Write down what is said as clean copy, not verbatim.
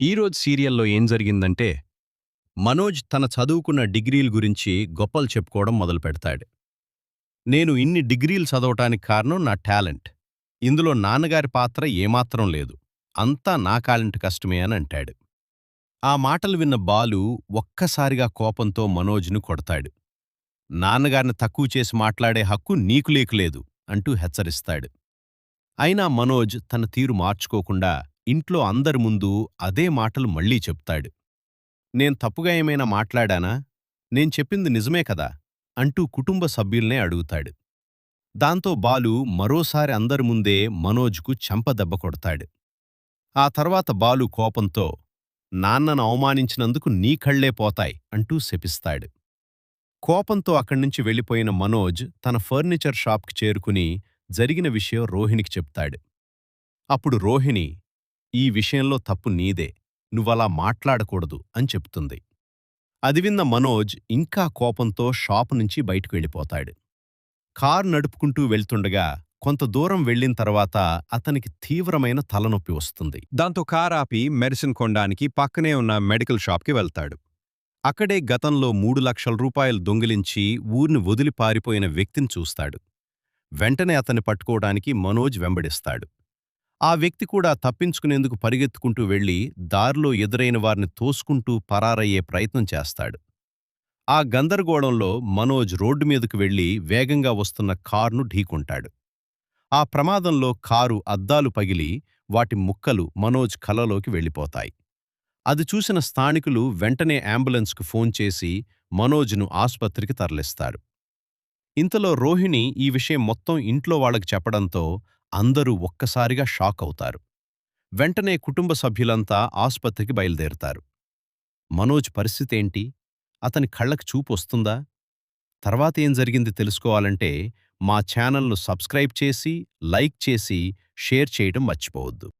ఈరోజు సీరియల్లో ఏం జరిగిందంటే, మనోజ్ తన చదువుకున్న డిగ్రీల గురించి గొప్పలు చెప్పుకోవడం మొదలుపెడతాడు. నేను ఇన్ని డిగ్రీలు చదవటానికి కారణం నా టాలెంట్. ఇందులో నాన్నగారి పాత్ర ఏమాత్రం లేదు. అంతా నా టాలెంట్ కష్టమే అని అంటాడు. ఆ మాటలు విన్న బాలు ఒక్కసారిగా కోపంతో మనోజ్ను కొడతాడు. నాన్నగారిని తక్కువ చేసి మాట్లాడే హక్కు నీకు లేకులేదు అంటూ హెచ్చరిస్తాడు. అయినా మనోజ్ తన తీరు మార్చుకోకుండా ఇంట్లో అందరి ముందు అదే మాటలు మళ్లీ చెప్తాడు. నేను తప్పుగా ఏమైనా మాట్లాడానా? నేను చెప్పింది నిజమే కదా అంటూ కుటుంబ సభ్యుల్నే అడుగుతాడు. దాంతో బాలు మరోసారి అందరి ముందే మనోజ్కు చెంపదెబ్బ కొడతాడు. ఆ తర్వాత బాలు కోపంతో నాన్నను అవమానించినందుకు నీ కళ్లే పోతాయ్ అంటూ శపిస్తాడు. కోపంతో అక్కడ్నుంచి వెళ్ళిపోయిన మనోజ్ తన ఫర్నిచర్ షాప్కి చేరుకుని జరిగిన విషయం రోహిణికి చెప్తాడు. అప్పుడు రోహిణి, ఈ విషయంలో తప్పు నీదే, నువ్వలా మాట్లాడకూడదు అని చెప్తుంది. అది విన్న మనోజ్ ఇంకా కోపంతో షాపు నుంచి బయటకు వెళ్ళిపోతాడు. కారు నడుపుకుంటూ వెళ్తుండగా కొంత దూరం వెళ్ళిన తర్వాత అతనికి తీవ్రమైన తలనొప్పి వస్తుంది. దాంతో కారాపి మెడిసిన్ కొనడానికి పక్కనే ఉన్న మెడికల్ షాప్కి వెళ్తాడు. అక్కడే గతంలో 3,00,000 రూపాయలు దొంగిలించి ఊర్ని వదిలి పారిపోయిన వ్యక్తిని చూస్తాడు. వెంటనే అతన్ని పట్టుకోవడానికి మనోజ్ వెంబడిస్తాడు. ఆ వ్యక్తి కూడా తప్పించుకునేందుకు పరిగెత్తుకుంటూ వెళ్లి దారిలో ఎదురైన వారిని తోసుకుంటూ పరారయ్యే ప్రయత్నం చేస్తాడు. ఆ గందరగోళంలో మనోజ్ రోడ్డు మీదకు వెళ్లి వేగంగా వస్తున్న కారును ఢీకొంటాడు. ఆ ప్రమాదంలో కారు అద్దాలు పగిలి వాటి ముక్కలు మనోజ్ కలలోకి వెళ్ళిపోతాయి. అది చూసిన స్థానికులు వెంటనే అంబులెన్స్కు ఫోన్ చేసి మనోజ్ను ఆసుపత్రికి తరలిస్తారు. ఇంతలో రోహిణి ఈ విషయం మొత్తం ఇంట్లో వాళ్లకు చెప్పడంతో అందరూ ఒక్కసారిగా షాక్ అవుతారు. వెంటనే కుటుంబ సభ్యులంతా ఆసుపత్రికి బయలుదేరుతారు. మనోజ్ పరిస్థితేంటి? అతని కళ్లకు చూపొస్తుందా? తర్వాతేం జరిగింది తెలుసుకోవాలంటే మా ఛానల్ను సబ్స్క్రైబ్ చేసి, లైక్ చేసి, షేర్ చేయడం మర్చిపోవద్దు.